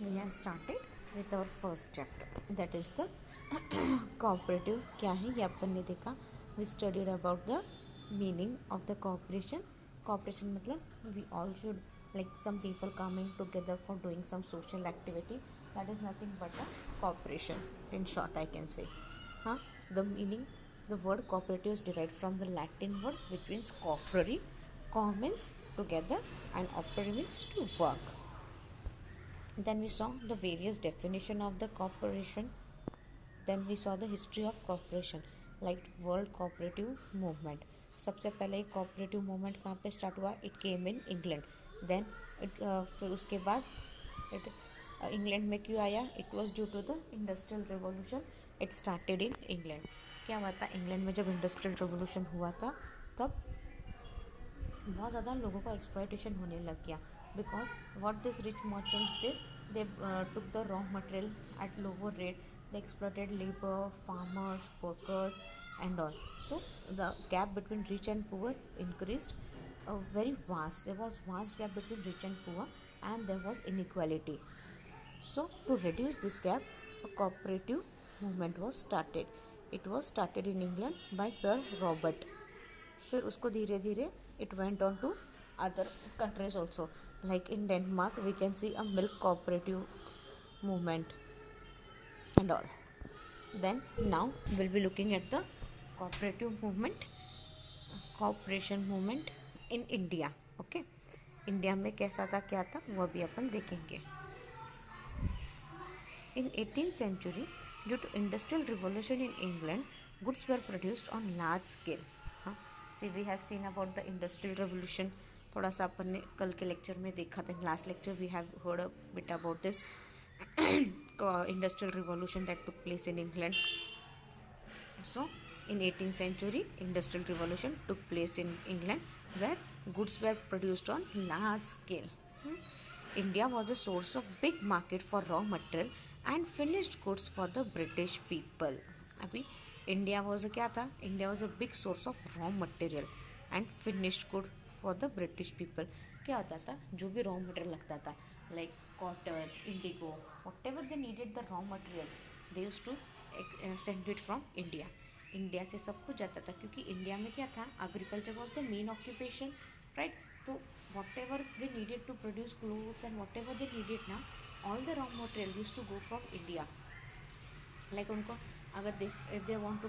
we have started with our first chapter, that is the cooperative क्या है ये अपन ने देखा. We studied about the meaning of the cooperation. Cooperation मतलब we all should, like some people coming together for doing some social activity, that is nothing but a cooperation in short I can say. The meaning, the word cooperative is derived from the Latin word which means cooperare. Co means together and operare means to work. Then we saw the various definition of the cooperation. Then we saw the history of cooperation, like world cooperative movement. सबसे पहले ये cooperative movement कहाँ पे start हुआ? It came in England. Then it फिर उसके बाद it England में क्यों आया? It was due to the industrial revolution. It started in England. क्या हुआ था इंग्लैंड में जब इंडस्ट्रियल रिवॉल्यूशन हुआ था? तब बहुत ज़्यादा लोगों का एक्सप्लॉयटेशन होने लग गया. Because what this rich merchants did, they took the raw material at lower rate. They exploited labor, farmers, workers and all. So the gap between rich and poor increased very vast. There was vast gap between rich and poor and there was inequality. So to reduce this gap, a cooperative movement was started. It was started in England by Sir Robert. फिर उसको धीरे धीरे it went on to other countries also, like in Denmark we can see a milk cooperative movement and all. Then now we'll be looking at the cooperative movement, cooperation movement in India. Okay, India में कैसा था क्या था वो भी अपन देखेंगे. In 18th century, due to industrial revolution in England, goods were produced on large scale. See, we have seen about the industrial revolution. थोड़ा सा अपन ने कल के लेक्चर में देखा था. Last lecture we have heard a bit about this industrial revolution that took place in England. So, in 18th century, industrial revolution took place in England where goods were produced on large scale. India was a source of big market for raw material and finished goods for the British people. अभी India was क्या था? India was a big source of raw material and finished good for the British people. क्या होता था? जो भी raw material लगता था, like cotton, indigo, whatever they needed the raw material, they used to send it from India. India से सब कुछ जाता था क्योंकि इंडिया में क्या था? Agriculture was the main occupation, right? तो whatever they needed to produce clothes and whatever they needed ना, all the raw material used to go from India. Like उनको अगर they if they want to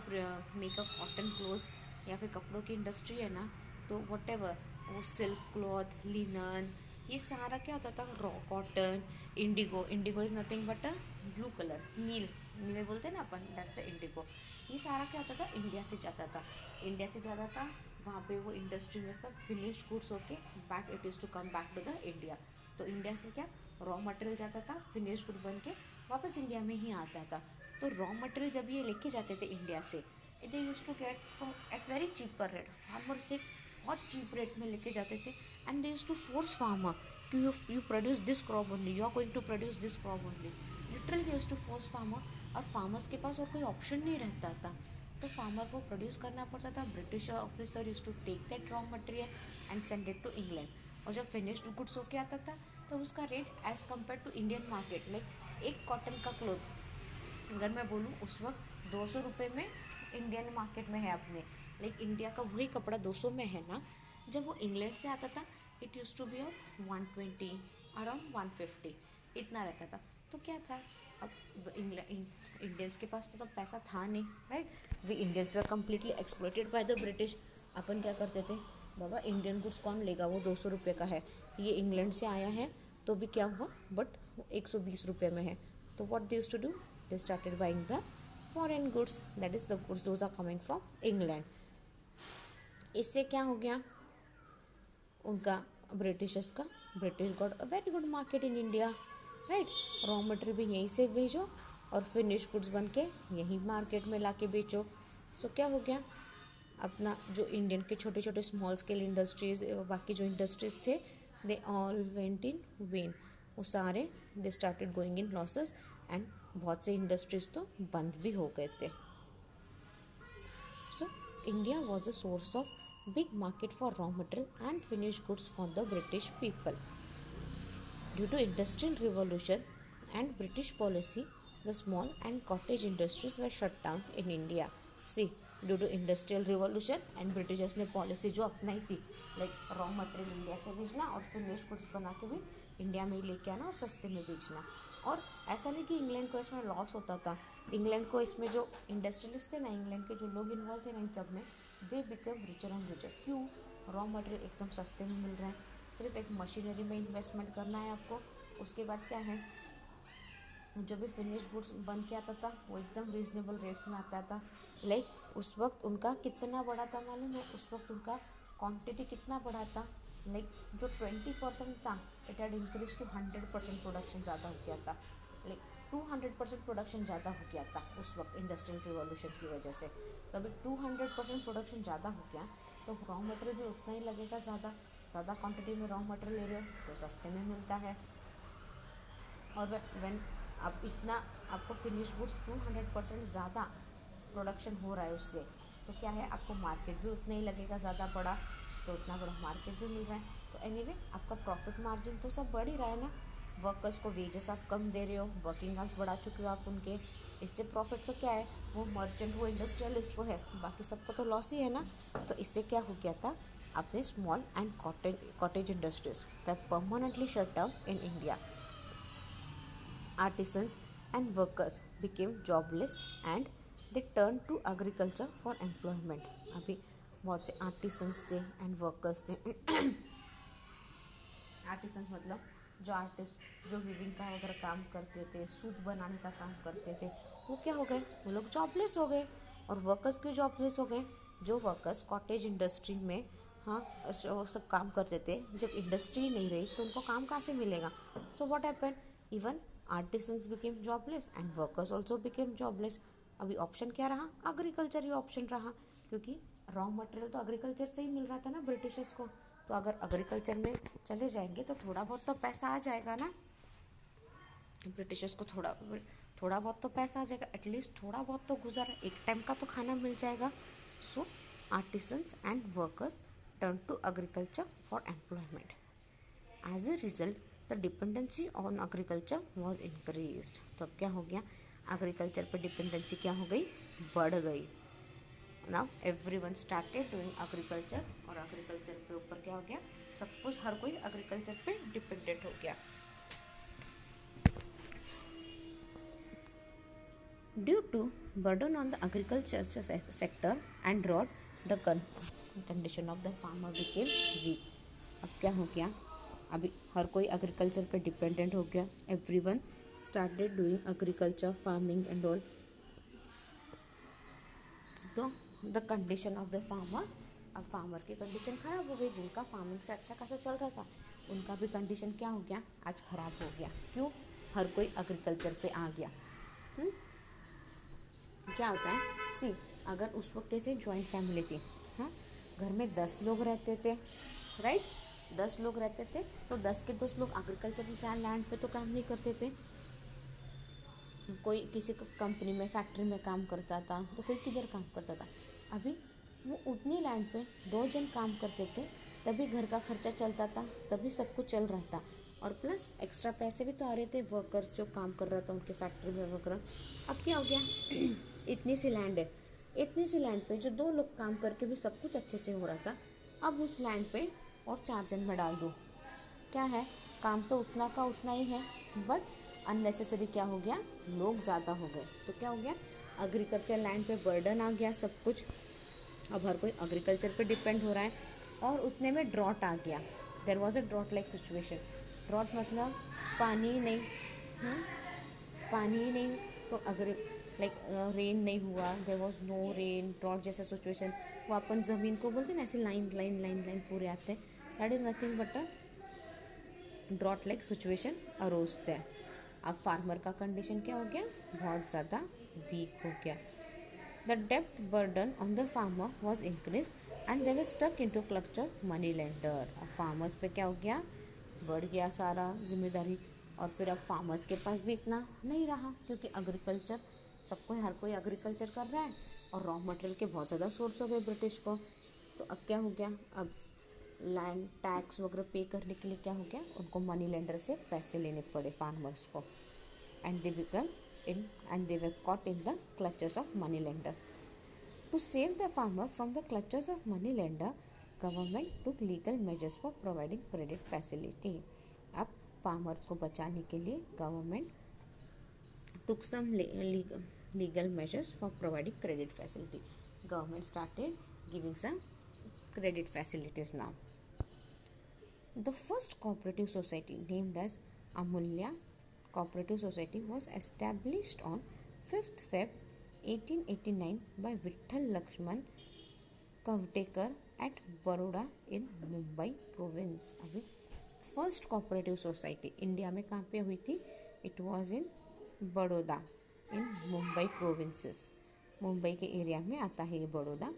make a cotton clothes या फिर कपड़ों की industry है ना, तो वट एवर वो सिल्क क्लॉथ, लिनन, ये सारा क्या होता था? Raw cotton. Indigo, indigo is nothing but a blue colour, नील, नीले बोलते हैं ना अपन, दैट्स द इंडिगो. ये सारा क्या होता था? इंडिया से जाता था. इंडिया से जाता था वहाँ पे वो इंडस्ट्री में सब फिनिश्ड गुड्स होके back it is to come back to the India. तो इंडिया से क्या रॉ मटेरियल जाता था, फिनिश्ड गुड बन के वापस इंडिया में ही आता था. तो रॉ मटेरियल जब ये लेके जाते थे इंडिया से, they used to get from at very cheaper rate. Farmer से बहुत चीप रेट में लेके जाते थे and they used to force farmer कि you produce this crop only, you are going to produce this crop only. Literally they used to force farmer. और farmers के पास और कोई ऑप्शन नहीं रहता था, तो फार्मर को प्रोड्यूस करना पड़ता था. British officer use to take that raw material and send it to England. और जब फिनिश्ड गुड्स होके आता था तो उसका rate as compare to Indian market, like एक कॉटन का क्लोथ अगर मैं बोलूँ उस वक्त 200 रुपये में इंडियन मार्केट में है अपने, लाइक इंडिया का वही कपड़ा 200 में है ना, जब वो इंग्लैंड से आता था it use to be of 120, around 150 इतना रहता था. तो क्या था? अब इंडियंस के पास तो पैसा था नहीं, right? We Indians were completely exploited by the British. अपन क्या करते थे? बाबा इंडियन गुड्स कौन लेगा, वो 200 रुपये का है, ये इंग्लैंड से आया है तो भी क्या हुआ, बट 120 रुपये में है. तो what they used to do, they started buying the foreign goods, that is the goods those are coming from England. इससे क्या हो गया उनका, ब्रिटिशर्स का, British got a very good market in India, right? Raw material भी यहीं से भेजो और फिनिश गुड्स बन के यहीं मार्केट में ला के बेचो. सो क्या हो गया, अपना जो इंडियन के छोटे छोटे स्मॉल स्केल इंडस्ट्रीज, बाकी जो इंडस्ट्रीज थे, they all went in vain. वो सारे they started going in losses and बहुत से इंडस्ट्रीज तो बंद भी हो गए थे. So India was a source of big market for raw material and finish goods for the British people. Due to industrial revolution and British policy, the small and cottage industries were shut down in India. See, due to industrial revolution and Britishers ने policy जो अपनाई थी, like raw material India से भेजना और finish goods बना के भी इंडिया में ही लेके आना और सस्ते में बेचना। और ऐसा नहीं कि इंग्लैंड को इसमें लॉस होता था, इंग्लैंड को इसमें जो इंडस्ट्रियलिस्ट थे ना, इंग्लैंड के जो लोग इन्वॉल्व थे ना इन सब में, they become richer and richer. क्यों? रॉ मटेरियल एकदम सस्ते में मिल रहा है, सिर्फ एक मशीनरी में इन्वेस्टमेंट करना है आपको। उसके बाद क्या है, जो भी फिनिश गुड्स बन के आता था वो एकदम रीजनेबल रेट्स में आता था। लाइक उस वक्त उनका कितना बड़ा था मालूम है? उस वक्त उनका क्वांटिटी कितना बड़ा था, लाइक जो 20% था it had increase to 100% production ज़्यादा हो गया था। लाइक 200% प्रोडक्शन ज़्यादा हो गया था उस वक्त इंडस्ट्रियल रिवॉल्यूशन की वजह से। तो अभी 200% प्रोडक्शन ज़्यादा हो गया तो रॉ मटेरियल भी उतना ही लगेगा, ज़्यादा क्वांटिटी में रॉ मटेरियल ले रहे हो तो सस्ते में मिलता है। और व्हेन अब इतना आपको फिनिश गुड्स 200% ज़्यादा प्रोडक्शन हो रहा है उससे, तो क्या है, आपको मार्केट भी उतना ही लगेगा ज़्यादा बड़ा, तो उतना बड़ा मार्केट भी मिल रहा है। तो एनीवे आपका प्रॉफिट मार्जिन तो सब बढ़ ही रहा है ना। वर्कर्स को वेजेस आप कम दे रहे हो, वर्किंग आवर्स बढ़ा चुके हो आप उनके, इससे प्रॉफिट तो क्या है, वो मर्चेंट वो इंडस्ट्रियलिस्ट को है, बाकी सबको तो लॉस ही है ना। तो इससे क्या हो गया था, अपने small and cottage industries permanently shut down in India. Artisans and workers became jobless and they turned to agriculture for employment. अभी बहुत से आर्टिसंस थे एंड वर्कर्स थे। आर्टिसंस मतलब जो आर्टिस्ट जो विविंग का वगैरह काम करते थे, सूत बनाने का काम करते थे, वो क्या हो गए, वो लोग जॉबलेस हो गए। और वर्कर्स क्यों जॉबलेस हो गए? जो वर्कर्स कॉटेज इंडस्ट्री में हाँ सब काम करते थे, जब इंडस्ट्री नहीं रही तो उनको काम कहाँ से मिलेगा? So what happen, even artisans became jobless and workers also became jobless. अभी ऑप्शन क्या रहा? एग्रीकल्चर ही ऑप्शन रहा, क्योंकि रॉ मटेरियल तो एग्रीकल्चर से ही मिल रहा था ना ब्रिटिशर्स को। तो अगर एग्रीकल्चर में चले जाएंगे तो थोड़ा बहुत तो पैसा आ जाएगा ना ब्रिटिशर्स को, थोड़ा बहुत तो पैसा आ जाएगा, एटलीस्ट थोड़ा बहुत तो गुजारा, एक टाइम का तो खाना मिल जाएगा। So artisans and workers turn to agriculture for employment. As a result the dependency on agriculture was increase. तो अब क्या हो गया, एग्रीकल्चर पर डिपेंडेंसी क्या हो गई, बढ़ गई। Now everyone started doing agriculture, और एग्रीकल्चर के ऊपर क्या हो गया, सब कुछ हर कोई एग्रीकल्चर पे डिपेंडेंट हो गया। Due to burden on the agriculture sector and drought, the condition of the farmer became weak. अब क्या हो गया, अभी हर कोई एग्रीकल्चर पे डिपेंडेंट हो गया, everyone started doing agriculture farming and all. तो the condition of the farmer, अब फार्मर की कंडीशन खराब हो गई, जिनका फार्मिंग से अच्छा खासा चल रहा था उनका भी कंडीशन क्या हो गया, आज खराब हो गया। क्यों? हर कोई एग्रीकल्चर पे आ गया। क्या होता है, सी अगर उस वक्त कैसे जॉइंट फैमिली थी, हाँ, घर में 10 लोग रहते थे, राइट, 10 लोग रहते थे, तो 10 के 10 लोग एग्रीकल्चर लैंड पे तो काम नहीं करते थे। कोई किसी कंपनी में फैक्ट्री में काम करता था, तो कोई किधर काम करता था। अभी वो उतनी लैंड पे 2 जन काम करते थे, तभी घर का खर्चा चलता था, तभी सब कुछ चल रहा था, और प्लस एक्स्ट्रा पैसे भी तो आ रहे थे वर्कर्स जो काम कर रहा था उनके फैक्ट्री में वगैरह। अब क्या हो गया इतनी सी लैंड है, इतनी सी लैंड पे जो 2 लोग काम करके भी सब कुछ अच्छे से हो रहा था, अब उस लैंड पे और 4 जन में डाल दो, क्या है, काम तो उतना का उतना ही है, बट अननेसेसरी क्या हो गया, लोग ज़्यादा हो गए। तो क्या हो गया, एग्रीकल्चर लैंड पे बर्डन आ गया सब कुछ, अब हर कोई एग्रीकल्चर पे डिपेंड हो रहा है, और उतने में ड्रॉट आ गया। There was a drought like situation. Drought मतलब पानी नहीं, पानी नहीं, तो अगर लाइक रेन नहीं हुआ, there was no rain, drought जैसा सिचुएशन, वो अपन ज़मीन को बोलते हैं ना, ऐसे लाइन लाइन लाइन लाइन पूरे आते हैं, that is nothing but a drought like situation arose there. अब फार्मर का कंडीशन क्या हो गया, बहुत ज़्यादा वीक हो गया। The depth burden on the farmer was increase and they were stuck into clutches money lender. अब फार्मर्स पे क्या हो गया, बढ़ गया सारा जिम्मेदारी, और फिर अब फार्मर्स के पास भी इतना नहीं रहा, क्योंकि एग्रीकल्चर सबको, हर कोई एग्रीकल्चर कर रहा है, और रॉ मटेरियल के बहुत ज़्यादा सोर्स हो गए ब्रिटिश को। तो अब क्या हो गया, अब लैंड टैक्स वगैरह पे करने के लिए क्या हो गया, उनको मनी लेंडर से पैसे लेने पड़े फार्मर्स को। and they were caught in the clutches of moneylender. To save the farmer from the clutches of moneylender, government took legal measures for providing credit facility. अब farmers को बचाने के लिए government took some legal measures for providing credit facility. Government started giving some credit facilities now. The first cooperative society, named as Amulya Cooperative Society, was established on 5th Feb 1889 by Vitthal Lakshman Kavtekar at Baroda in Mumbai province. अभी first cooperative society India में कहाँ पे हुई थी? It was in Baroda in Mumbai provinces. Mumbai के area में आता है ये बड़ौदा.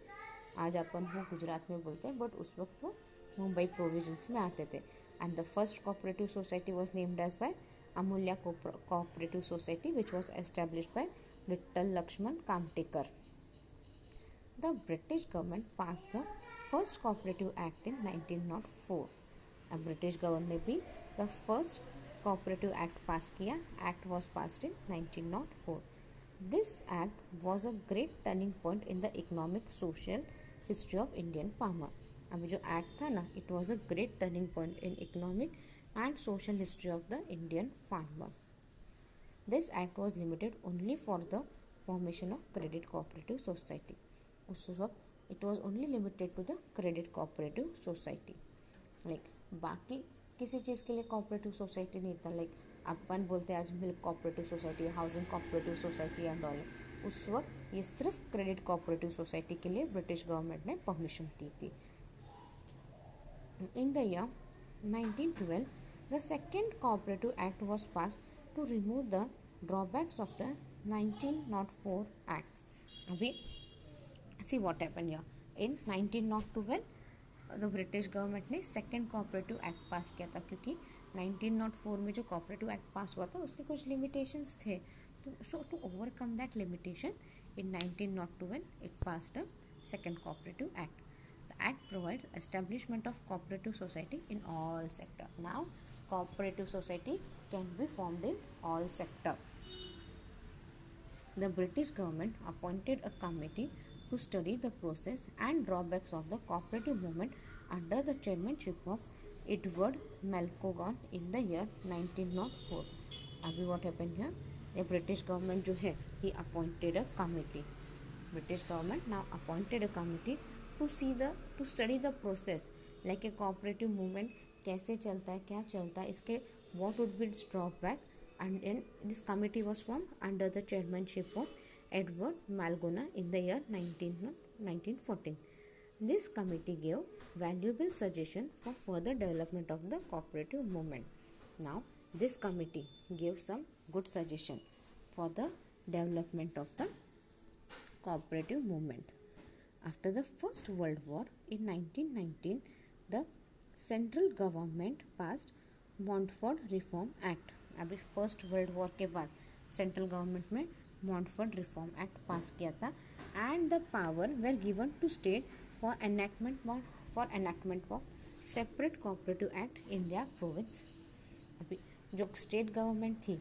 आज अपन वो गुजरात में बोलते हैं, बट उस वक्त वो मुंबई प्रोविंस में आते थे. And the first cooperative society was named as by Amulya cooperative society which was established by Vitthal Laxman Kamtekar. The British government passed the first cooperative act in 1904. अब ब्रिटिश गवर्नमेंट ने भी the first cooperative act पास किया. Act was passed in 1904. This act was a great turning point in the economic social history of Indian farmer. अभी जो act था ना, it was a great turning point in economic and social history of the Indian farmer. This act was limited only for the formation of credit cooperative society. उस वक्त it was only limited to the credit cooperative society. Like बाकी किसी चीज़ के लिए cooperative society नहीं था. Like अपन बोलते हैं आज milk cooperative society, housing cooperative society and all. उस वक्त ये सिर्फ क्रेडिट कोऑपरेटिव सोसाइटी के लिए ब्रिटिश गवर्नमेंट ने परमिशन दी थी. In the year 1912 the second cooperative act was passed to remove the drawbacks of the 1904 act. अभी see what happened here. In 1912 the British government ने सेकेंड कोऑपरेटिव एक्ट पास किया था, क्योंकि 1904 में जो कोऑपरेटिव एक्ट पास हुआ था उसमें कुछ लिमिटेशंस थे. तो so to overcome that limitation in 1912 it passed a second cooperative act. The act provides establishment of cooperative society in all sector. Now cooperative society can be formed in all sector. The British government appointed a committee to study the process and drawbacks of the cooperative movement under the chairmanship of Edward Melkogan in the year 1904. अभी what happened here? The British government जो है he appointed a committee. British government now appointed a committee to study the process, like a cooperative movement कैसे चलता है, क्या चलता है, इसके what would be its drawback, and then this committee was formed under the chairmanship of Edward Malgona in the year 1914. This committee gave valuable suggestion for further development of the cooperative movement. Now, this committee gave some good suggestion for the development of the cooperative movement. After the First World War in 1919, the central government passed Montfort Reform Act. अभी first world war के बाद central government में Montford reform act pass किया था. And the power were given to state for enactment of separate cooperative act in their province. अभी जो state government थी,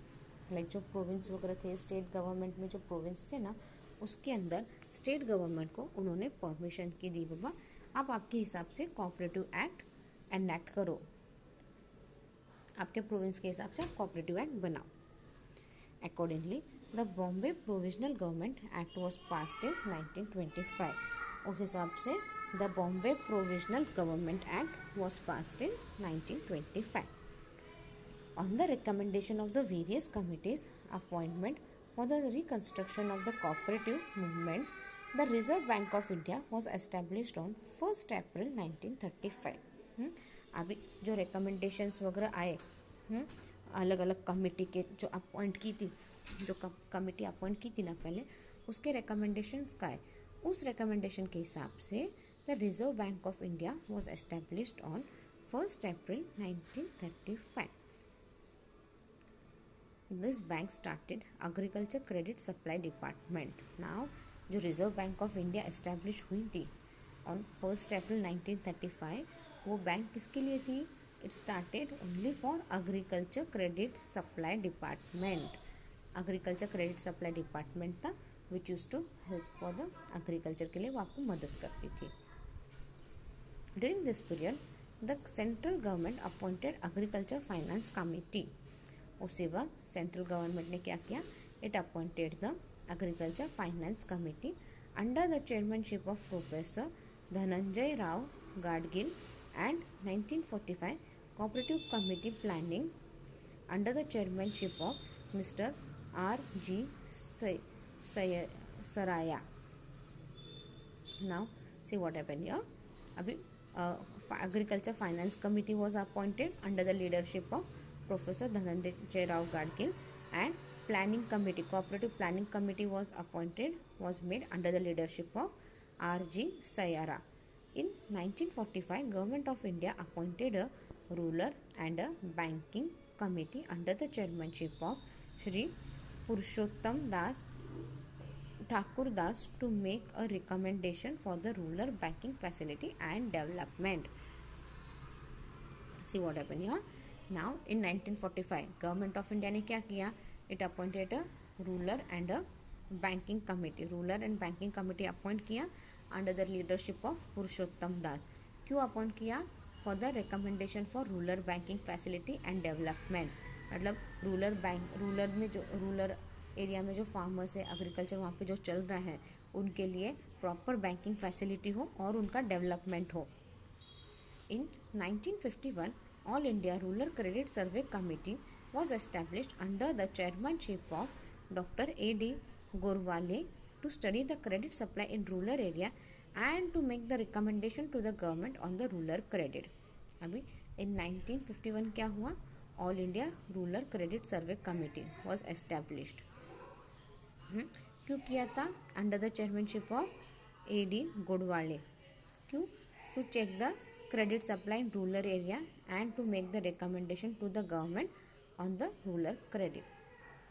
like जो प्रोविंस वगैरह थे, स्टेट गवर्नमेंट में जो प्रोविंस थे ना, उसके अंदर स्टेट गवर्नमेंट को उन्होंने परमिशन की दी, बाबा आप आपके हिसाब से कोऑपरेटिव एक्ट एनैक्ट करो, आपके प्रोविंस के हिसाब से कोऑपरेटिव एक्ट बनाओ. Accordingly the Bombay provisional government act was passed in 1925. उस हिसाब से the Bombay provisional government act was passed in 1925. On the recommendation of the various committees appointment for the reconstruction of the cooperative movement, the Reserve Bank of India was established on 1 April 1935. अभी जो recommendations वगैरह आए अलग अलग committee के जो appoint की थी, जो कमेटी अपॉइंट की थी ना पहले, उसके रिकमेंडेशंस का है. उस रिकमेंडेशन के हिसाब से the Reserve Bank of India was established on 1 April 1935. This bank started agriculture credit supply department. Now जो Reserve Bank of India establish हुई थी ऑन 1 अप्रैल 1935, वो बैंक किसके लिए थी? It started only for agriculture credit supply department. Agriculture credit supply department था which use to help for the agriculture, के लिए वो आपको मदद करती थी. During this period the central government appointed agriculture finance committee. उसी वक्त सेंट्रल गवर्नमेंट ने क्या किया, it appointed the agriculture finance committee under the chairmanship of professor Dhananjay Rao Gadgil and 1945 cooperative committee planning under the chairmanship of Mr. R.G. Saraya. Now see what happened here. Abhi agriculture finance committee was appointed under the leadership of Professor Dhananjay Rao Gadgil, and planning committee, cooperative planning committee was made under the leadership of R.G. Sayara. In 1945, Government of India appointed a ruler and a banking committee under the chairmanship of Shri Purushottam Das Thakur Das to make a recommendation for the rural banking facility and development. See what happened here. Now in 1945, Government of India ने क्या किया, it appointed a ruler and a banking committee. Ruler and banking committee appoint किया under the leadership of पुरुषोत्तम दास. क्यों appoint किया, for the recommendation for rural banking facility and development. मतलब rural area में जो farmers है, एग्रीकल्चर वहाँ पे जो चल रहा है, उनके लिए प्रॉपर बैंकिंग फैसिलिटी हो और उनका डेवलपमेंट हो. इन 1951 all India rural credit survey committee was established under the chairmanship of Dr. A.D. Gorwale to study the credit supply in rural area and to make the recommendation to the government on the rural credit. अभी in 1951 क्या हुआ, all India rural credit survey committee was established. क्यों किया था, under the chairmanship of A.D. गोडवाले. क्यों, to check the credit supply in rural area and to make the recommendation to the government on the rural credit.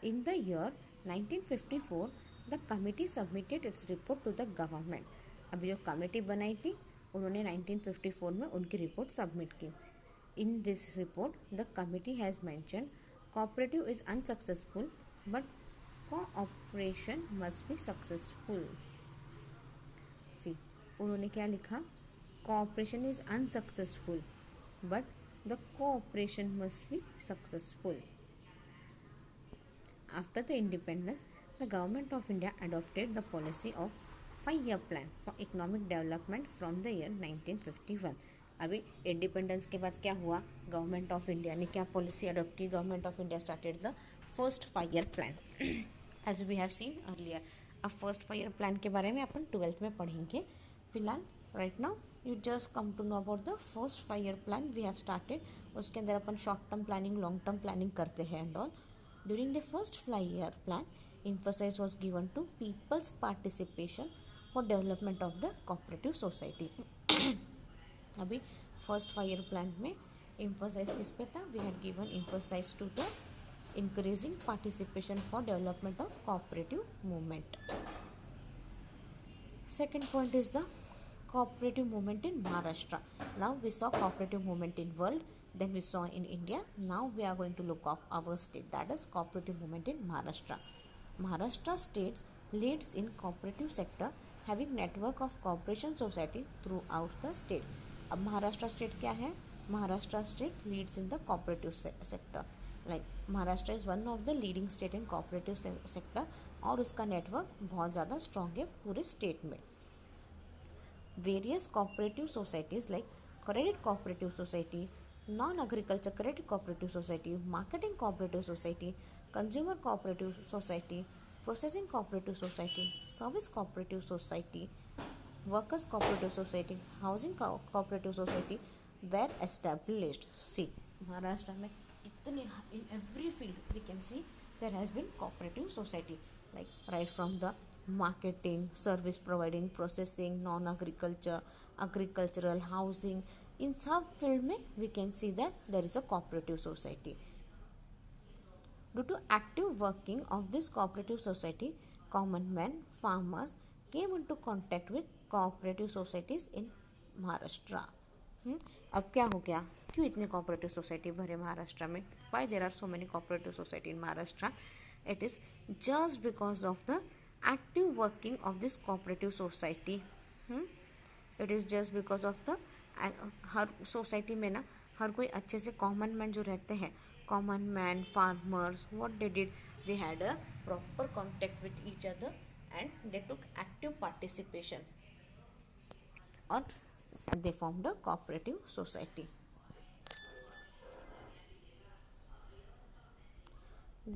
In the year 1954, the committee submitted its report to the government. अभी जो committee बनाई थी उन्होंने 1954 में उनकी report submit की. In this report, the committee has mentioned cooperative is unsuccessful but cooperation must be successful. See, उन्होंने क्या लिखा, cooperation is unsuccessful but the cooperation must be successful. After the independence, the government of India adopted the policy of 5-year plan for economic development from the year 1951. अभी independence के बाद क्या हुआ, government of India ने क्या policy adopt की, government of India started the first 5-year plan as we have seen earlier. अब first 5-year plan के बारे में अपन 12th में पढ़ेंगे. फिलहाल right now you just come to know about the first 5-year plan we have started. उसके अंदर अपन short term planning, long term planning करते हैं and all. During the first 5-year plan, emphasis was given to people's participation for development of the cooperative society. अभी first 5-year plan में emphasize किस पे था, we had given emphasize to the increasing participation for development of cooperative movement. Second point is the cooperative movement in Maharashtra. Now we saw cooperative movement in world, then we saw in India. Now we are going to look at our state, that is cooperative movement in Maharashtra. Maharashtra state leads in cooperative sector, having network of cooperation society throughout the state. अब Maharashtra state क्या है, Maharashtra state leads in the cooperative sector. Like Maharashtra is one of the leading state in cooperative sector और उसका network बहुत ज़्यादा strong है पूरे state में. Various cooperative societies like credit cooperative society, non-agriculture credit cooperative society, marketing cooperative society, consumer cooperative society, processing cooperative society, service cooperative society, workers cooperative society, housing cooperative society were established. See, Maharashtra में कितने, in every field we can see there has been cooperative society, like right from the marketing, service providing, processing, non-agriculture, agricultural, housing, in सब field में we can see that there is a cooperative society. Due to active working of this cooperative society, common men, farmers came into contact with cooperative societies in Maharashtra. अब क्या हो गया, क्यों इतने cooperative society भरे महाराष्ट्र में, why there are so many cooperative society in Maharashtra? It is just because of the active working of this cooperative society. It is just because of the her society में ना हर कोई अच्छे से common man जो रहते हैं, common man farmers, what they did, they had a proper contact with each other and they took active participation और they formed a cooperative society.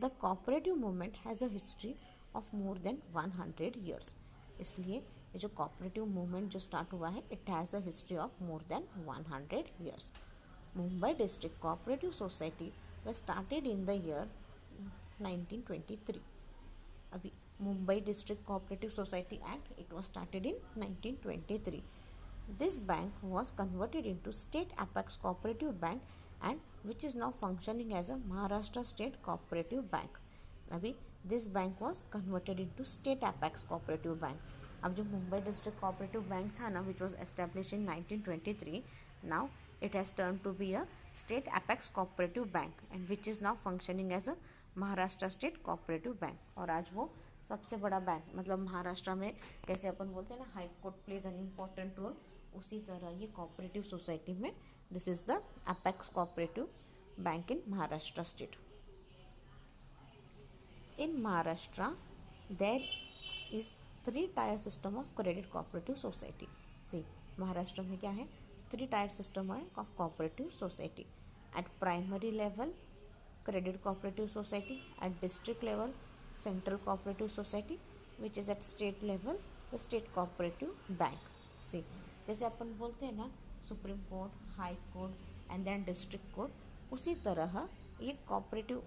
The cooperative movement has a history of more than 100 years. इसलिए ये जो cooperative movement जो start हुआ है, it has a history of more than 100 years. Mumbai District Cooperative Society was started in the year 1923. अभी Mumbai District Cooperative Society Act, it was started in 1923. This bank was converted into State Apex Cooperative Bank and which is now functioning as a Maharashtra State Cooperative Bank. अभी this bank was converted into State Apex Cooperative Bank. अब जो Mumbai district cooperative bank था ना, which was established in 1923, now it has turned to be a State Apex Cooperative Bank and which is now functioning as a Maharashtra state cooperative bank. और आज वो सबसे बड़ा bank, मतलब महाराष्ट्र में कैसे अपन बोलते हैं ना, high court plays an important role, उसी तरह ये कोऑपरेटिव सोसाइटी में this is the apex cooperative bank in Maharashtra state. In Maharashtra there is 3 tier system of credit cooperative society. See Maharashtra में क्या है, 3 टायर सिस्टम है of cooperative society. At primary level credit cooperative society, at district level central cooperative society, which is at state level the state cooperative bank. सी जैसे अपन बोलते हैं ना supreme court, high court and then district court, उसी तरह ये cooperative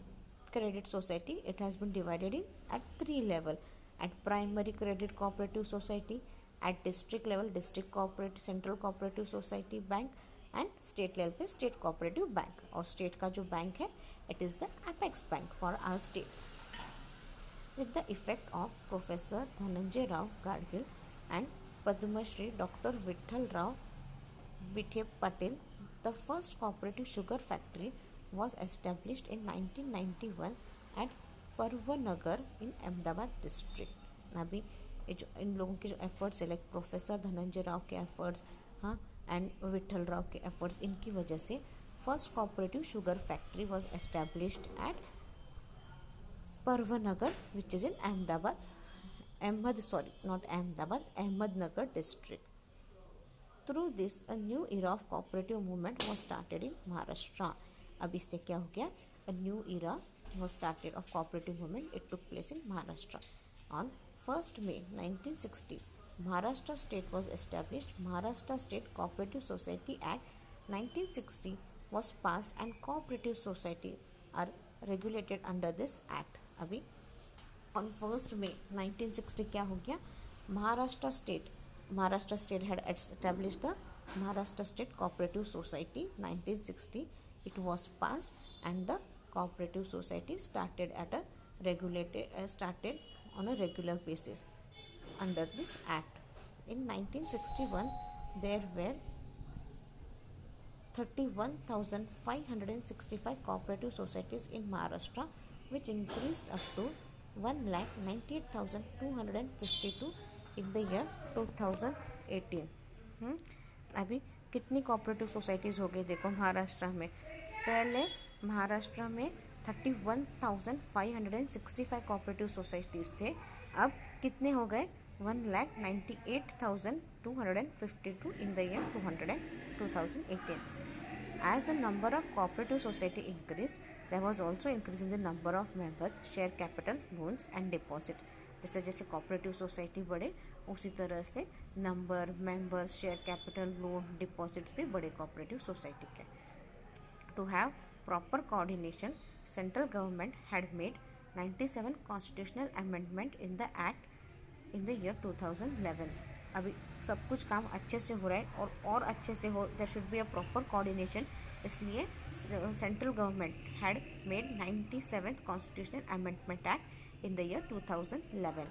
credit society it has been divided in at 3 level. At primary credit cooperative society, at district level district cooperative central cooperative society bank and state level पे state cooperative bank. और state का जो bank है it is the apex bank for our state. With the effect of professor Dhananjay Rao Gadgil and Padma Shri Dr. Vittal Rao Vithe Patel, the first cooperative sugar factory was established in 1991 at Parvanagar in Ahmedabad district. अभी ये जो इन लोगों के जो efforts है, like professor Dhananjay Rao के efforts, हाँ, and Vitthal Rao के एफर्ट्स, इनकी वजह से first cooperative sugar factory was established at Parvanagar, which is in Ahmednagar district. Through this, a new era of cooperative movement was started in Maharashtra. अब इससे क्या हो गया, a new era was started of cooperative movement. It took place in Maharashtra. On 1st May 1960, Maharashtra state was established. Maharashtra State Cooperative Society Act 1960 was passed and cooperative society are regulated under this act. अभी on 1st May 1960 क्या हो गया, Maharashtra state had established the Maharashtra State Cooperative Society 1960. It was passed and the cooperative society started on a regular basis under this act. In 1961 there were 31,565 cooperative societies in Maharashtra, which increased up to 1,98,252 in the year 2018. अभी कितनी cooperative societies हो गई देखो महाराष्ट्र में. पहले महाराष्ट्र में 31,565 cooperative societies थे, अब कितने हो गए, 1,98,252 in the year 2018. As the number of cooperative society increased, there was also increase in the number of members, share capital, loans and deposit. जैसे जैसे कोऑपरेटिव सोसाइटी बढ़े उसी तरह से number, members, share capital, loan, deposits भी बड़े cooperative society के. To have proper coordination, central government had made 97 constitutional amendment in the act in the year 2011. अभी सब कुछ काम अच्छे से हो रहा है और अच्छे से हो, there should be a proper coordination. इसलिए central government had made 97th constitutional amendment act in the year 2011.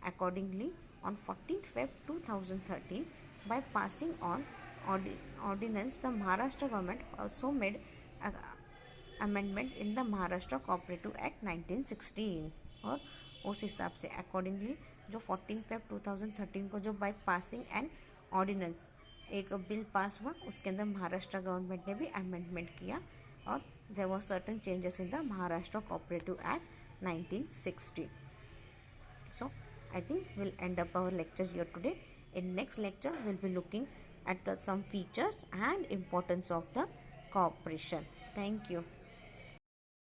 Accordingly, on 14th Feb 2013, by passing on ordinance, the Maharashtra government also made amendment in the Maharashtra Cooperative Act 1916. और उस हिसाब से accordingly जो 14 Feb 2013 को जो by passing and ordinance एक bill pass हुआ, उसके अंदर महाराष्ट्र गवर्नमेंट ने भी अमेंडमेंट किया और there were certain changes in the Maharashtra cooperative act 1960. So I think we'll end up our lecture here today. In next lecture we'll be looking at some features and importance of the cooperation. Thank you.